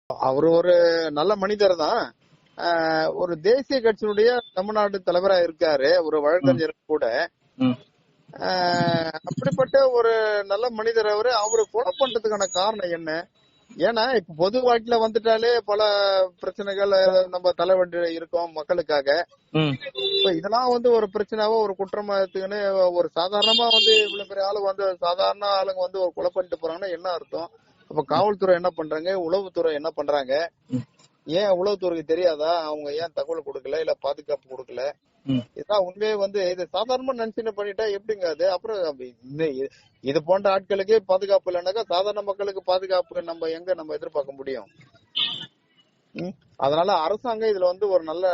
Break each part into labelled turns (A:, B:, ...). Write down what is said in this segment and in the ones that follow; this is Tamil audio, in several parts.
A: அவரு ஒரு நல்ல மனிதர் தான். ஒரு தேசிய கட்சியினுடைய தமிழ்நாடு தலைவரா இருக்காரு, ஒரு வழக்கறிஞர் கூட. அப்படிப்பட்ட ஒரு நல்ல மனிதர் அவரு கொலை பண்றதுக்கான காரணம் என்ன? ஏன்னா இப்ப பொது வாழ்க்கையில வந்துட்டாலே பல பிரச்சனைகள் நம்ம தலைவண்டி இருக்கோம் மக்களுக்காக. இப்ப இதெல்லாம் ஒரு பிரச்சனாவோ ஒரு குற்றமா எடுத்துக்கின்னு ஒரு சாதாரணமா இவ்வளவு பெரிய ஆளு சாதாரண ஆளுங்க ஒரு கொலை பண்ணிட்டு போறாங்கன்னா என்ன அர்த்தம்? அப்ப காவல்துறை என்ன பண்றாங்க, உளவுத்துறை என்ன பண்றாங்க? ஏன் உளவுத்துறைக்கு தெரியாதா? அவங்க ஏன் தகவல் கொடுக்கல, இல்ல பாதுகாப்பு கொடுக்கல? இதான் உண்மையே இது சாதாரணமா நினைச்சு பண்ணிட்டா எப்படிங்க அது? அப்புறம் இது போன்ற ஆட்களுக்கு பாதுகாப்பு இல்லைன்னாக்கா சாதாரண மக்களுக்கு பாதுகாப்பு நம்ம எதிர்பார்க்க முடியும்? அதனால அரசாங்கம் இதுல ஒரு நல்ல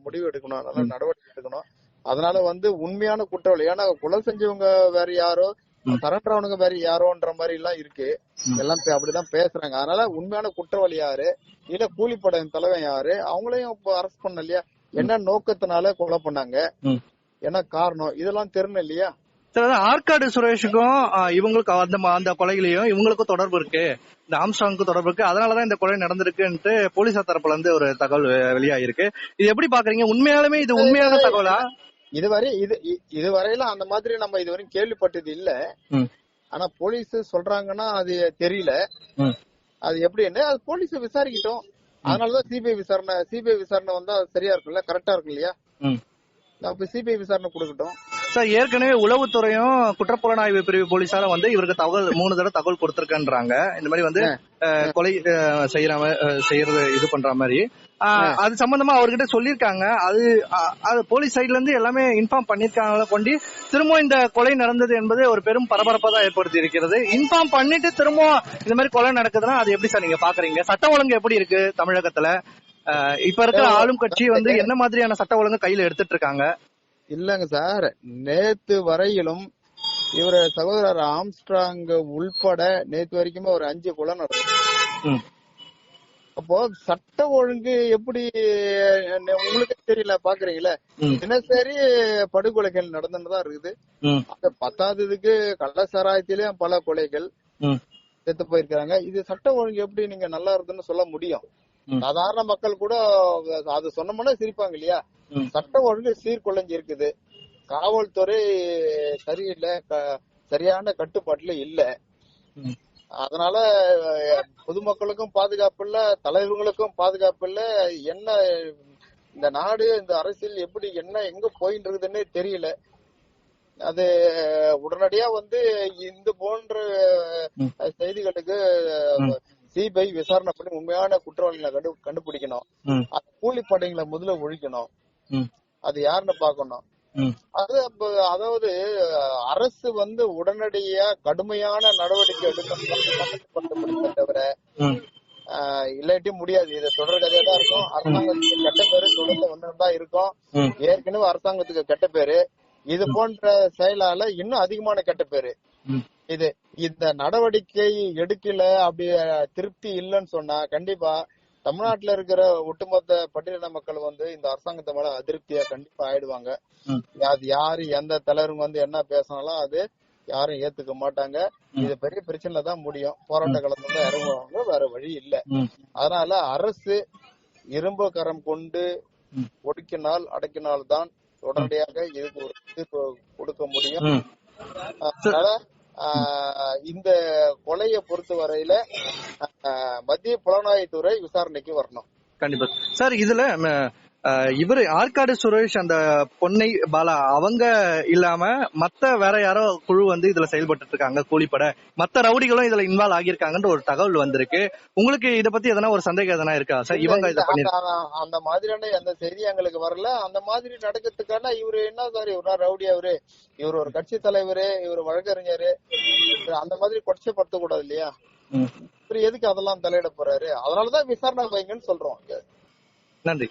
A: முடிவு எடுக்கணும், நல்ல நடவடிக்கை எடுக்கணும். அதனால உண்மையான குற்றவாளி, ஏன்னா கொலை செஞ்சவங்க வேற யாரோ, சரண்டவனுங்க வேற யாரோன்ற மாதிரி எல்லாம் இருக்கு, எல்லாம் அப்படிதான் பேசுறாங்க. அதனால உண்மையான குற்றவாளி யாரு, இல்ல கூலிப்படையின் தலைவன் யாரு, அவங்களையும் இப்ப அரெஸ்ட் பண்ண இல்லையா? என்ன நோக்கத்தினால கொலை பண்ணாங்க, என்ன காரணம், இதெல்லாம் தெரியணும் இல்லையா?
B: ஆற்காடு சுரேஷுக்கும் இவங்களுக்கு அந்த கொலைகளையும் இவங்களுக்கும் தொடர்பு இருக்கு, இந்த ஆம்ஸ்ட்ராங்க்கு தொடர்பு இருக்கு, அதனாலதான் இந்த கொலை நடந்திருக்குன்ட்டு போலீசார் தரப்புல இருந்து ஒரு தகவல் வெளியாயிருக்கு. இது எப்படி பாக்குறீங்க? உண்மையாலுமே இது உண்மையான தகவலா?
A: இதுவரையில அந்த மாதிரி நம்ம இதுவரையும் கேள்விப்பட்டது இல்ல. ஆனா போலீஸ் சொல்றாங்கன்னா அது தெரியல. அது எப்படின்னு அது போலீஸ் விசாரிக்கிட்டோம். அதனாலதான் சிபிஐ விசாரணை வந்தா சரியா இருக்குல்ல, கரெக்டா இருக்கும் இல்லையா? அப்ப சிபிஐ விசாரணை கொடுக்கட்டும்.
B: சார், ஏற்கனவே உளவுத்துறையும் குற்றப்புலனாய்வு பிரிவு போலீசாரும் இவருக்கு 3 தடவை தகவல் கொடுத்திருக்கன்றாங்க. இந்த மாதிரி கொலை செய்யறது இது பண்ற மாதிரி அது சம்பந்தமா அவர்கிட்ட சொல்லிருக்காங்க. அது போலீஸ் சைட்ல இருந்து எல்லாமே இன்ஃபார்ம் பண்ணிருக்காங்க. கொண்டு திரும்ப இந்த கொலை நடந்தது என்பது ஒரு பெரும் பரபரப்பா தான் ஏற்படுத்தி இருக்கிறது. இன்ஃபார்ம் பண்ணிட்டு திரும்ப இந்த மாதிரி கொலை நடக்குதுன்னா அது எப்படி சார் நீங்க பாக்குறீங்க? சட்ட ஒழுங்கு எப்படி இருக்கு தமிழகத்துல? இப்ப இருக்கிற ஆளும் கட்சி என்ன மாதிரியான சட்ட ஒழுங்கு கையில எடுத்துட்டு இருக்காங்க?
A: இல்லங்க சார், நேத்து வரையிலும் இவர சகோதரர் ஆம்ஸ்ட்ராங் உள்பட நேத்து வரைக்குமே ஒரு 5 கொலை நடக்கும். அப்போ சட்ட ஒழுங்கு எப்படி உங்களுக்கு தெரியல, பாக்குறீங்களா? தினசரி படுகொலைகள் நடந்துதான் இருக்குது. அந்த 10வதுக்கு கள்ளச்சாராயத்திலயும் பல கொலைகள் செத்து போயிருக்காங்க. இது சட்ட ஒழுங்கு எப்படி நீங்க நல்லா இருக்குன்னு சொல்ல முடியும்? சாதாரண மக்கள் கூட அது சொன்னோம்னா சிரிப்பாங்க இல்லையா? சட்ட ஒழுங்கு சீர்குலைஞ்சு இருக்குது, காவல்துறை சரியில்லை, சரியான கட்டுப்பாட்டுல இல்ல. அதனால பொதுமக்களுக்கும் பாதுகாப்பு இல்ல, தலைவர்களுக்கும் பாதுகாப்பு இல்ல. என்ன இந்த நாடு, இந்த அரசியல் எப்படி எங்க போயிட்டு இருக்குதுன்னே தெரியல. அது உடனடியா இந்த போன்ற செய்திகளுக்கு சிபிஐ விசாரணை பண்ணி உண்மையான குற்றவாளிகளை கண்டுபிடிக்கணும். கூலிப்படைகளை முதல்ல ஒழிக்கணும். அது யாருன்னு பாக்கணும். அதாவது அரசு உடனடியா கடுமையான நடவடிக்கை எடுக்கணும் தவிர இல்லாட்டி முடியாது. இது தொடர் கதையா தான் இருக்கும். அரசாங்கத்துக்கு கெட்ட பேரு தொடர்ந்து வந்துதான் இருக்கும். ஏற்கனவே அரசாங்கத்துக்கு கெட்ட பேரு, இது போன்ற செயலால இன்னும் அதிகமான கெட்ட பேரு. இந்த நடவடிக்கை எடுக்கல, அப்படி திருப்தி இல்லைன்னு சொன்னா கண்டிப்பா தமிழ்நாட்டுல இருக்கிற ஒட்டுமொத்த பட்டியலின மக்கள் இந்த அரசாங்கத்தை மேல அதிருப்தியா கண்டிப்பா ஆயிடுவாங்க. அது யாரு எந்த தலைவருங்க என்ன பேசினாலும் அது யாரும் ஏத்துக்க மாட்டாங்க. இது பெரிய பிரச்சனை தான் முடியும். போராட்ட காலத்துல தான் இறங்குவாங்க, வேற வழி இல்ல. அதனால அரசு இரும்பு கரம் கொண்டு அடக்கினால் தான் உடனடியாக இதுக்கு ஒரு தீர்ப்பு கொடுக்க முடியும். அதனால இந்த கொலையை பொறுத்த வரையில மத்திய புலனாய்வுத்துறை விசாரணைக்கு வரணும்.
B: கண்டிப்பா சார். இதுல இவரு ஆற்காடு சுரேஷ், அந்த பொன்னை பாலா, அவங்க இல்லாம மத்த வேற யாரோ குழு இதுல செயல்பட்டு இருக்காங்க, கூலிப்பட மத்த ரவுடிகளும் இதுல இன்வால்வ் ஆகியிருக்காங்கன்ற ஒரு தகவல் வந்திருக்கு. உங்களுக்கு இத பத்தி எதனா ஒரு சந்தேகம் எதனா இருக்கா சார்? இவங்க இத பண்ணிருக்காங்க
A: அந்த மாதிரியான எந்த செய்தி எங்களுக்கு வரல. அந்த மாதிரி நடக்கிறதுக்கான இவரு என்ன சார், இவரு ரவுடி, இவர் ஒரு கட்சி தலைவரு, இவர் வழக்கறிஞரு, அந்த மாதிரி கொச்சைப்படுத்த கூடாது இல்லையா? இவர் எதுக்கு அதெல்லாம் தலையிட போறாரு? அதனாலதான் விசாரணை வைங்கன்னு சொல்றோம்.
B: நன்றி.